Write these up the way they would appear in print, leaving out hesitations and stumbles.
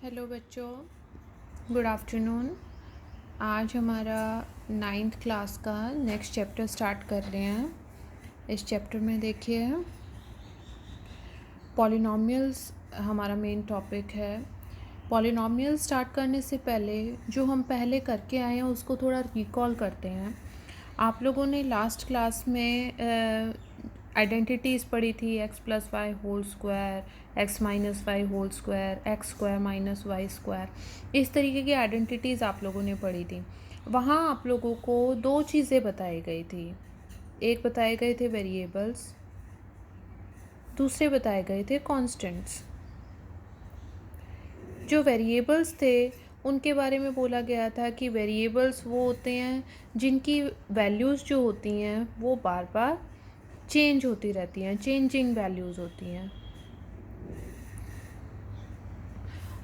Hello बच्चों, good afternoon. आज हमारा 9th क्लास का नेक्स्ट चैप्टर स्टार्ट कर रहे हैं। इस चैप्टर में देखिए पॉलिनॉमियल्स हमारा मेन टॉपिक है। पॉलिनॉमियल स्टार्ट करने से पहले जो हम पहले करके आए हैं उसको थोड़ा रिकॉल करते हैं। आप लोगों ने लास्ट क्लास में आइडेंटिटीज़ पढ़ी थी, X plus Y whole square, X minus Y whole square, X square minus Y square. इस तरीके की आइडेंटिटीज़ आप लोगों ने पढ़ी थी। वहाँ आप लोगों को दो चीज़ें बताई गई थी। एक बताए गए थे वेरिएबल्स, दूसरे बताए गए थे कांस्टेंट्स। जो वेरिएबल्स थे उनके बारे में बोला गया था कि वेरिएबल्स वो होते हैं जिनकी वैल्यूज़ जो होती हैं वो बार बार चेंज होती रहती हैं, चेंजिंग वैल्यूज़ होती हैं।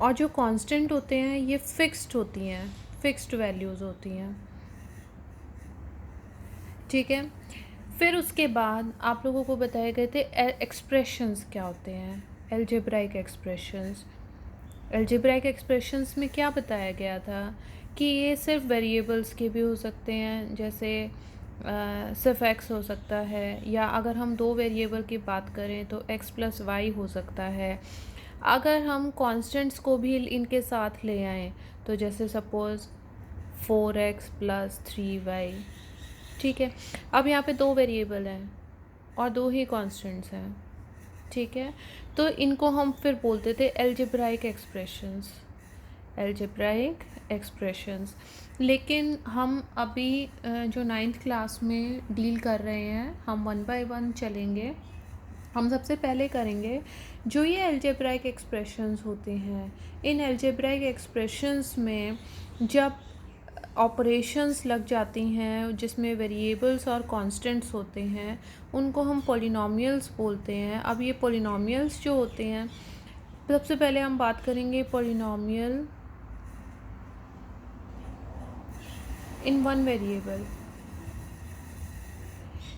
और जो कांस्टेंट होते हैं ये फिक्स्ड होती हैं, फिक्स्ड वैल्यूज़ होती हैं। ठीक है। फिर उसके बाद आप लोगों को बताए गए थे एक्सप्रेशंस क्या होते हैं, अलजेब्राइक एक्सप्रेशंस। अलजेब्राइक एक्सप्रेशंस में क्या बताया गया था कि ये सिर्फ वेरिएबल्स के भी हो सकते हैं, जैसे सिर्फ एक्स हो सकता है, या अगर हम दो वेरिएबल की बात करें तो एक्स प्लस वाई हो सकता है। अगर हम कांस्टेंट्स को भी इनके साथ ले आएँ तो जैसे सपोज़ 4x प्लस 3y। ठीक है। अब यहाँ पे दो वेरिएबल हैं और दो ही कांस्टेंट्स हैं। ठीक है। तो इनको हम फिर बोलते थे अलजेब्राइक एक्सप्रेशंस, अलजेब्राइक एक्सप्रेशंस। लेकिन हम अभी जो 9th क्लास में डील कर रहे हैं, हम 1 बाय 1 चलेंगे। हम सबसे पहले करेंगे जो ये अलजेब्राइक एक्सप्रेशंस होते हैं। इन अलजेब्राइक एक्सप्रेशंस में जब ऑपरेशंस लग जाती हैं जिसमें वेरिएबल्स और कांस्टेंट्स होते हैं उनको हम पॉलिनॉमियल्स बोलते हैं। अब ये पॉलिनॉमियल्स जो होते हैं, सबसे पहले हम बात करेंगे पॉलिनॉमियल इन वन वेरिएबल,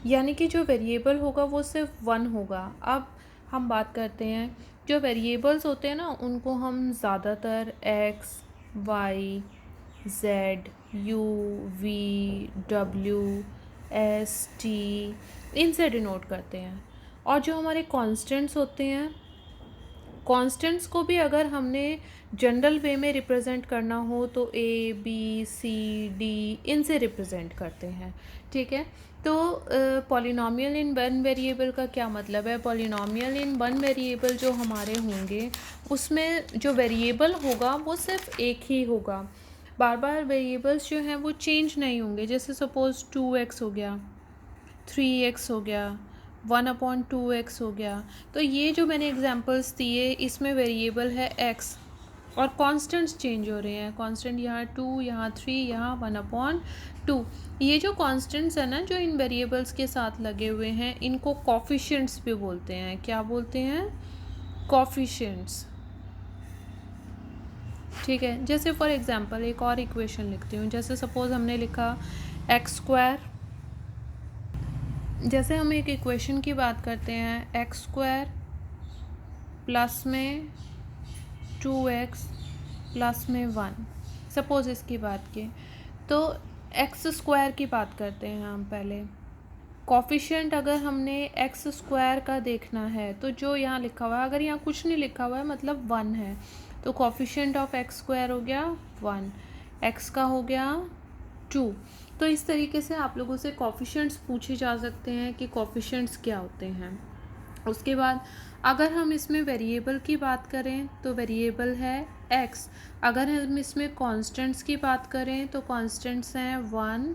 यानी कि जो वेरिएबल होगा वो सिर्फ वन होगा। अब हम बात करते हैं जो वेरिएबल्स होते हैं ना उनको हम ज़्यादातर X, Y, Z, U, V, W, S, T इनसे डिनोट करते हैं। और जो हमारे कांस्टेंट्स होते हैं, कांस्टेंट्स को भी अगर हमने जनरल वे में रिप्रेजेंट करना हो तो ए, बी, सी, डी इनसे रिप्रेजेंट करते हैं। ठीक है। तो पॉलिनॉमियल इन वन वेरिएबल का क्या मतलब है? पॉलिनॉमियल इन वन वेरिएबल जो हमारे होंगे उसमें जो वेरिएबल होगा वो सिर्फ एक ही होगा, बार बार वेरिएबल्स जो हैं वो चेंज नहीं होंगे। जैसे सपोज़ 2x हो गया, 3x हो गया, 1/2x हो गया। तो ये जो मैंने एग्जांपल्स दिए इसमें वेरिएबल है x और कांस्टेंट्स चेंज हो रहे हैं। कांस्टेंट यहाँ 2, यहाँ 3, यहाँ 1/2। ये जो कांस्टेंट्स है ना जो इन वेरिएबल्स के साथ लगे हुए हैं इनको कोफिशिएंट्स भी बोलते हैं। क्या बोलते हैं? कोफिशिएंट्स। ठीक है। जैसे फॉर एग्जांपल एक और इक्वेशन लिखती हूँ। जैसे सपोज़ हमने लिखा एक्स स्क्वायर, जैसे हम एक इक्वेशन की बात करते हैं एक्स स्क्वायर प्लस में 2x प्लस में 1, सपोज़ इसकी बात की तो एक्स स्क्वायर की बात करते हैं हम पहले। कोफिशिएंट अगर हमने एक्स स्क्वायर का देखना है तो जो यहाँ लिखा हुआ है, अगर यहाँ कुछ नहीं लिखा हुआ है मतलब 1 है, तो कोफिशिएंट ऑफ एक्स स्क्वायर हो गया 1, एक्स का हो गया 2। तो इस तरीके से आप लोगों से कोफिशिएंट्स पूछे जा सकते हैं कि कोफिशिएंट्स क्या होते हैं। उसके बाद अगर हम इसमें वेरिएबल की बात करें तो वेरिएबल है x। अगर हम इसमें कांस्टेंट्स की बात करें तो कांस्टेंट्स हैं 1,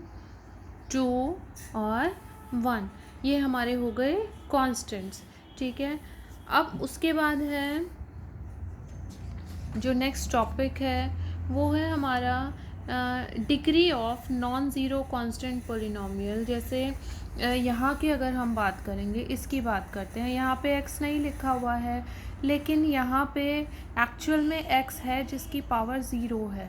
2 और 1। ये हमारे हो गए कांस्टेंट्स। ठीक है। अब उसके बाद है जो नेक्स्ट टॉपिक है वो है हमारा degree of non zero constant polynomial. जैसे यहाँ की अगर हम बात करेंगे, इसकी बात करते हैं। यहाँ पे x नहीं लिखा हुआ है लेकिन यहाँ पे एक्चुअल में x है जिसकी पावर 0 है।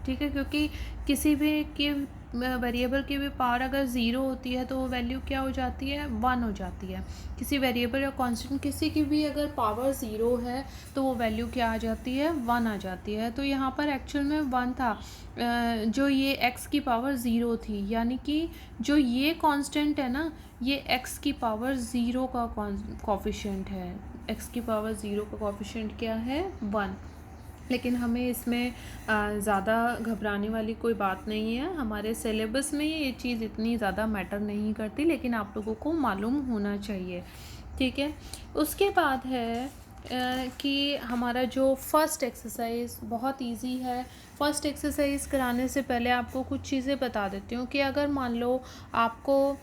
ठीक है। क्योंकि किसी भी की वेरिएबल की भी पावर अगर ज़ीरो होती है तो वो वैल्यू क्या हो जाती है, 1 हो जाती है। किसी वेरिएबल या कांस्टेंट किसी की भी अगर पावर ज़ीरो है तो वो वैल्यू क्या आ जाती है, 1 आ जाती है। तो यहाँ पर एक्चुअल में 1 था, जो ये x की पावर ज़ीरो थी, यानी कि जो ये कांस्टेंट है ना, ये x की पावर ज़ीरो का कोफिशिएंट है। x की पावर ज़ीरो का कोफिशिएंट क्या है, 1। लेकिन हमें इसमें ज़्यादा घबराने वाली कोई बात नहीं है। हमारे सिलेबस में ये चीज़ इतनी ज़्यादा मैटर नहीं करती, लेकिन आप लोगों को मालूम होना चाहिए, ठीक है। उसके बाद है कि हमारा जो फर्स्ट एक्सरसाइज बहुत इजी है। फर्स्ट एक्सरसाइज कराने से पहले आपको कुछ चीज़ें बता देती हूँ कि अगर मान लो आपको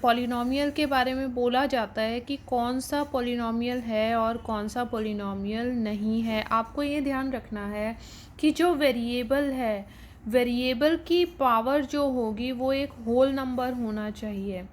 पॉलिनॉमियल के बारे में बोला जाता है कि कौन सा पॉलिनॉमियल है और कौन सा पॉलिनॉमियल नहीं है, आपको ये ध्यान रखना है कि जो वेरिएबल है, वेरिएबल की पावर जो होगी वो एक होल नंबर होना चाहिए,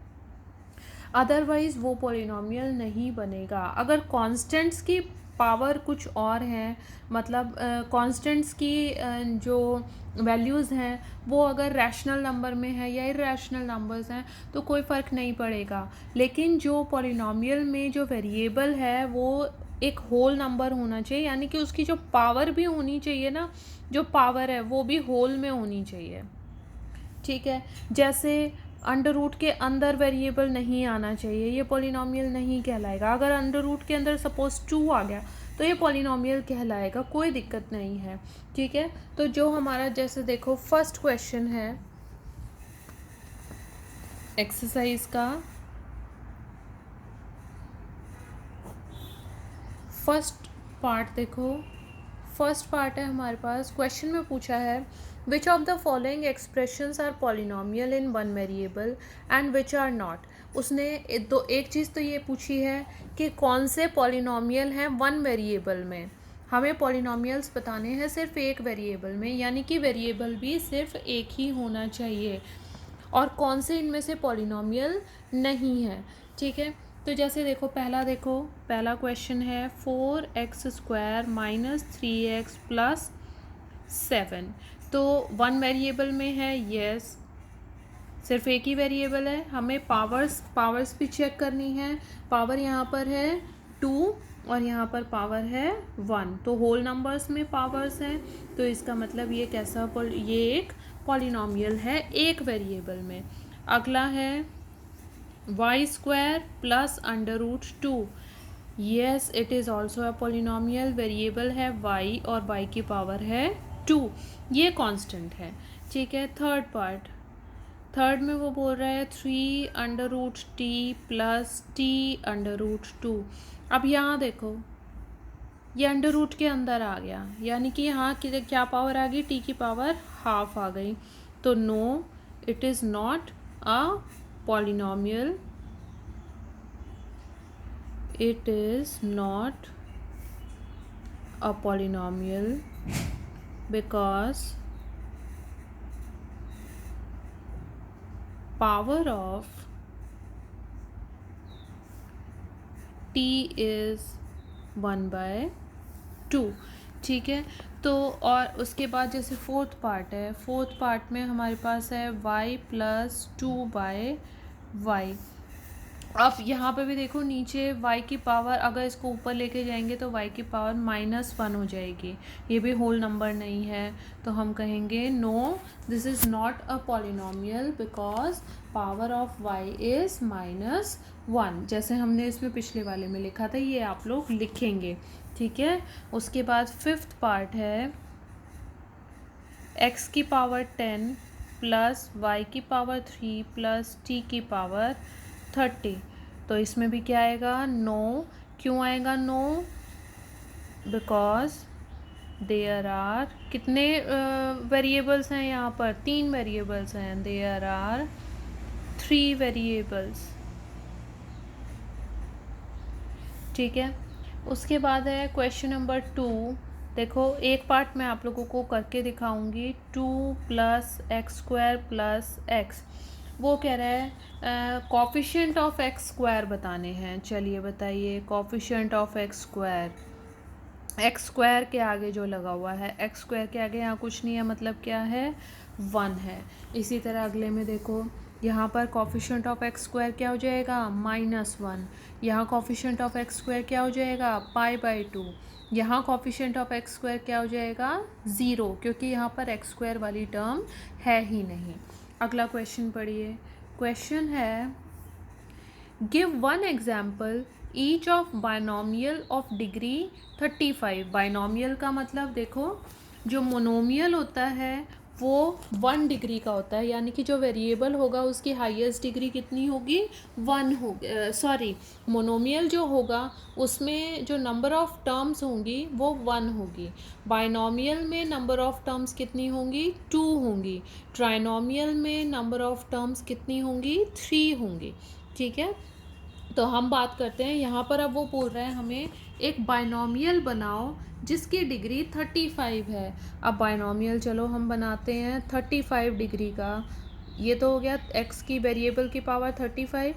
अदरवाइज़ वो पॉलिनॉमियल नहीं बनेगा। अगर कांस्टेंट्स की पावर कुछ और हैं, मतलब कांस्टेंट्स की जो वैल्यूज़ हैं वो अगर रैशनल नंबर में है या इरैशनल नंबर्स हैं तो कोई फ़र्क नहीं पड़ेगा। लेकिन जो पॉलिनॉमियल में जो वेरिएबल है वो एक होल नंबर होना चाहिए, यानी कि उसकी जो पावर भी होनी चाहिए ना, जो पावर है वो भी होल में होनी चाहिए, ठीक है। जैसे अंडर रूट के अंदर वेरिएबल नहीं आना चाहिए, ये पॉलिनॉमियल नहीं कहलाएगा। अगर अंडर रूट के अंदर सपोज 2 आ गया तो ये पॉलिनॉमियल कहलाएगा, कोई दिक्कत नहीं है, ठीक है। तो जो हमारा जैसे देखो फर्स्ट क्वेश्चन है एक्सरसाइज का, फर्स्ट पार्ट देखो, फर्स्ट पार्ट है हमारे पास। क्वेश्चन में पूछा है which of the following expressions are polynomial in one variable and which are not. उसने एक चीज़ तो ये पूछी है कि कौन से पॉलिनॉमियल हैं वन वेरिएबल में। हमें पॉलिनॉमियल्स बताने हैं सिर्फ एक वेरिएबल में, यानी कि वेरिएबल भी सिर्फ एक ही होना चाहिए, और कौन से इनमें से पॉलिनॉमियल नहीं है, ठीक है। तो जैसे देखो पहला क्वेश्चन है 4x² माइनस 3x प्लस 7। तो वन वेरिएबल में है, यस, सिर्फ एक ही वेरिएबल है। हमें पावर्स भी चेक करनी है। पावर यहाँ पर है 2 और यहाँ पर पावर है 1, तो होल नंबर्स में पावर्स हैं, तो इसका मतलब ये ये एक पॉलिनॉमियल है एक वेरिएबल में। अगला है y² plus under root 2। Yes, it is also a polynomial. Variable है y और y की पावर है 2, ये कांस्टेंट है, ठीक है। थर्ड में वो बोल रहा है 3 under root t plus t under root 2। अब यहाँ देखो ये अंडर रूट के अंदर आ गया, यानी कि यहाँ की क्या पावर आ गई, t की पावर हाफ आ गई। तो no, it is not a polynomial, it is not a polynomial because power of t is 1/2, ठीक है। तो और उसके बाद जैसे फोर्थ पार्ट में हमारे पास है y प्लस 2/y। अब यहाँ पे भी देखो नीचे y की पावर, अगर इसको ऊपर लेके जाएंगे तो y की पावर -1 हो जाएगी, ये भी होल नंबर नहीं है, तो हम कहेंगे no, this is not a polynomial because power of y is -1, जैसे हमने इसमें पिछले वाले में लिखा था, ये आप लोग लिखेंगे, ठीक है। उसके बाद फिफ्थ पार्ट है x की पावर 10 प्लस y की पावर 3 प्लस t की पावर 30। तो इसमें भी क्या आएगा, नो। क्यों आएगा नो, बिकॉज देयर आर कितने वेरिएबल्स हैं यहाँ पर, 3 वेरिएबल्स हैं, देयर आर 3 वेरिएबल्स, ठीक है। उसके बाद है क्वेश्चन नंबर 2। देखो एक पार्ट मैं आप लोगों को करके दिखाऊंगी, 2 प्लस x² प्लस x। वो कह रहा है कोफिशिएंट ऑफ x² बताने हैं। चलिए बताइए, coefficient of x²। X square के आगे जो लगा हुआ है, एक्स स्क्वायर के आगे यहाँ कुछ नहीं है, मतलब क्या है, 1 है। इसी तरह अगले में देखो, यहाँ पर कॉफिशेंट ऑफ एक्स स्क्वायर क्या हो जाएगा, -1। यहाँ कॉफिशेंट ऑफ एक्स स्क्वायर क्या हो जाएगा, π/2। यहाँ कॉफिशेंट ऑफ एक्स स्क्वायर क्या हो जाएगा, 0, क्योंकि यहाँ पर एक्स स्क्वायर वाली टर्म है ही नहीं। अगला क्वेश्चन पढ़िए। क्वेश्चन है, give one example each of binomial of degree 35। Binomial का मतलब देखो, जो मोनोमियल होता है वो 1 डिग्री का होता है, यानी कि जो वेरिएबल होगा उसकी हाईएस्ट डिग्री कितनी होगी, 1 होगी। सॉरी, मोनोमियल जो होगा उसमें जो नंबर ऑफ टर्म्स होंगी वो 1 होगी। बायनॉमियल में नंबर ऑफ टर्म्स कितनी होंगी, 2 होंगी। ट्राइनॉमियल में नंबर ऑफ टर्म्स कितनी होंगी, 3 होंगी। ठीक है, तो हम बात करते हैं यहाँ पर। अब वो बोल रहे हैं हमें एक बायनॉमियल बनाओ जिसकी डिग्री 35 है। अब बायनॉमियल चलो हम बनाते हैं 35 डिग्री का। ये तो हो गया एक्स की वेरिएबल की पावर 35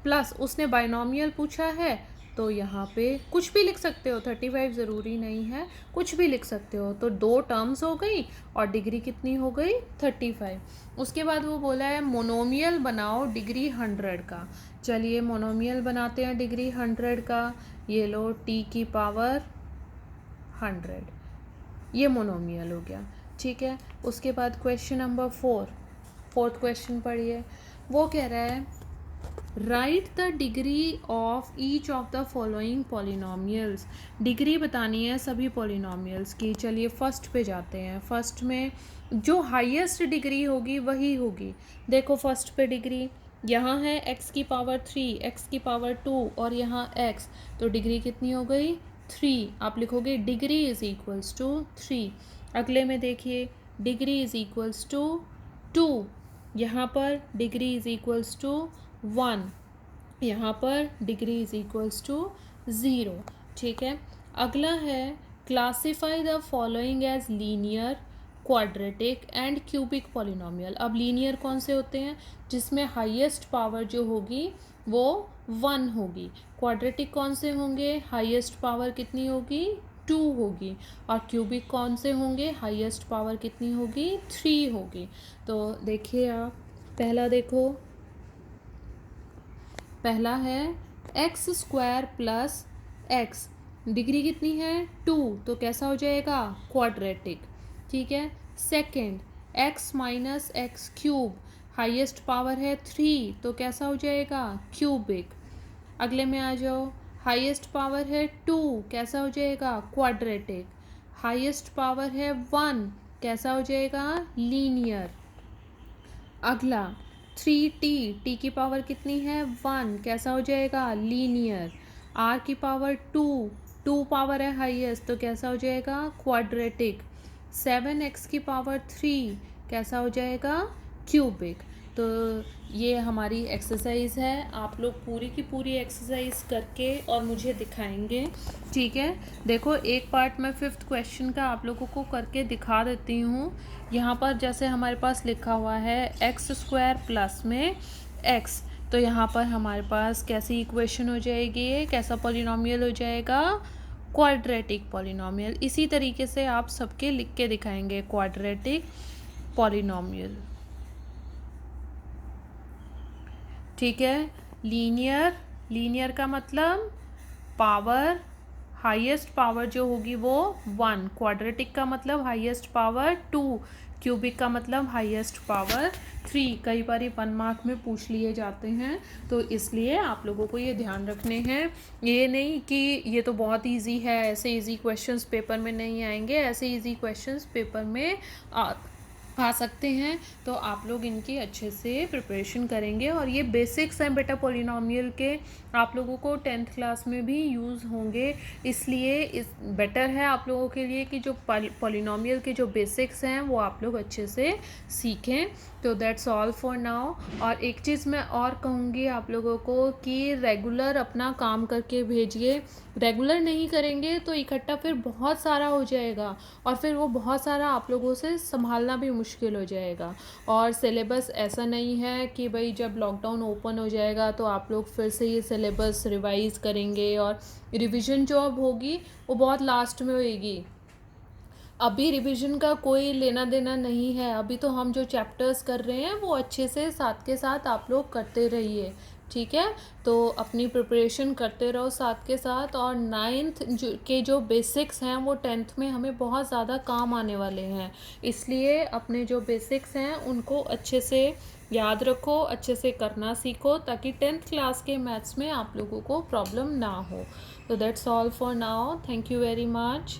प्लस उसने बायनॉमियल पूछा है, तो यहाँ पे कुछ भी लिख सकते हो, 35 ज़रूरी नहीं है, कुछ भी लिख सकते हो। तो 2 टर्म्स हो गई और डिग्री कितनी हो गई, 35। उसके बाद वो बोला है मोनोमियल बनाओ डिग्री 100 का। चलिए मोनोमियल बनाते हैं डिग्री 100 का। ये लो t की पावर 100, ये मोनोमियल हो गया। ठीक है, उसके बाद क्वेश्चन नंबर 4, 4th क्वेश्चन पढ़िए। वो कह रहा है, right the degree of each of the following polynomials. Degree बतानी है सभी पॉलिनॉमियल्स की। चलिए फर्स्ट पे जाते हैं। फर्स्ट में जो हाईएस्ट डिग्री होगी वही होगी। देखो फर्स्ट पे डिग्री यहाँ है x की पावर 3, x की पावर 2 और यहाँ x, तो डिग्री कितनी हो गई, 3। आप लिखोगे डिग्री इज इक्वल्स टू 3। अगले में देखिए, डिग्री इज इक्वल्स टू 2, यहाँ पर डिग्री इज इक्वल्स टू 1, यहाँ पर डिग्री इज इक्वल्स टू 0। ठीक है, अगला है, classify the following as linear, quadratic and cubic polynomial. अब लीनियर कौन से होते हैं, जिसमें हाईएस्ट पावर जो होगी वो 1 होगी। क्वाड्रेटिक कौन से होंगे, हाईएस्ट पावर कितनी होगी, 2 होगी। और क्यूबिक कौन से होंगे, हाईएस्ट पावर कितनी होगी, 3 होगी। तो देखिए आप, पहला देखो, पहला है x square plus x, degree कितनी है, 2, तो कैसा हो जाएगा, क्वाड्रेटिक। ठीक है, second x minus x cube, highest power है 3, तो कैसा हो जाएगा, क्यूबिक। अगले में आ जाओ, हाईएस्ट पावर है 2, कैसा हो जाएगा, क्वाड्रेटिक। हाईएस्ट पावर है 1, कैसा हो जाएगा, लीनियर। अगला 3t, t की पावर कितनी है, 1, कैसा हो जाएगा, लीनियर। r की पावर 2, 2 पावर है हाईएस्ट, तो कैसा हो जाएगा, क्वाड्रेटिक। 7x की पावर 3, कैसा हो जाएगा, क्यूबिक। तो ये हमारी एक्सरसाइज है। आप लोग पूरी की पूरी एक्सरसाइज करके और मुझे दिखाएंगे। ठीक है, देखो एक पार्ट मैं 5th क्वेश्चन का आप लोगों को करके दिखा देती हूँ। यहाँ पर जैसे हमारे पास लिखा हुआ है एक्स स्क्वायर प्लस में एक्स, तो यहाँ पर हमारे पास कैसी इक्वेशन हो जाएगी, कैसा पॉलिनॉमियल हो जाएगा, क्वाड्रेटिक पॉलिनॉमियल। इसी तरीके से आप सबके लिख के दिखाएंगे क्वाड्रेटिक पॉलिनॉमियल। ठीक है, लीनियर, लीनियर का मतलब पावर, हाईएस्ट पावर जो होगी वो 1, क्वाड्रेटिक का मतलब हाईएस्ट पावर 2, क्यूबिक का मतलब हाईएस्ट पावर 3। कई बार 1 मार्क में पूछ लिए जाते हैं, तो इसलिए आप लोगों को ये ध्यान रखने हैं। ये नहीं कि ये तो बहुत इजी है, ऐसे इजी क्वेश्चंस पेपर में नहीं आएंगे। ऐसे इजी क्वेश्चंस पेपर में आ सकते हैं, तो आप लोग इनकी अच्छे से प्रिपरेशन करेंगे। और ये बेसिक्स हैं बेटा पॉलिनॉमियल के, आप लोगों को 10th क्लास में भी यूज़ होंगे, इसलिए इस बेटर है आप लोगों के लिए कि जो पॉलिनॉमियल के जो बेसिक्स हैं वो आप लोग अच्छे से सीखें। तो दैट्स ऑल फॉर नाउ। और एक चीज़ मैं और कहूँगी आप लोगों को कि रेगुलर अपना काम करके भेजिए। रेगुलर नहीं करेंगे तो इकट्ठा फिर बहुत सारा हो जाएगा और फिर वो बहुत सारा आप लोगों से संभालना भी मुश्किल मुश्किल हो जाएगा। और सिलेबस ऐसा नहीं है कि भाई जब लॉकडाउन ओपन हो जाएगा तो आप लोग फिर से ये सिलेबस रिवाइज़ करेंगे, और रिवीजन जो अब होगी वो बहुत लास्ट में होएगी। अभी रिवीजन का कोई लेना देना नहीं है। अभी तो हम जो चैप्टर्स कर रहे हैं वो अच्छे से साथ के साथ आप लोग करते रहिए, ठीक है। तो अपनी प्रिपरेशन करते रहो साथ के साथ। और नाइन्थ के जो बेसिक्स हैं वो टेंथ में हमें बहुत ज़्यादा काम आने वाले हैं, इसलिए अपने जो बेसिक्स हैं उनको अच्छे से याद रखो, अच्छे से करना सीखो, ताकि टेंथ क्लास के मैथ्स में आप लोगों को प्रॉब्लम ना हो। तो that's all for now, thank you very much.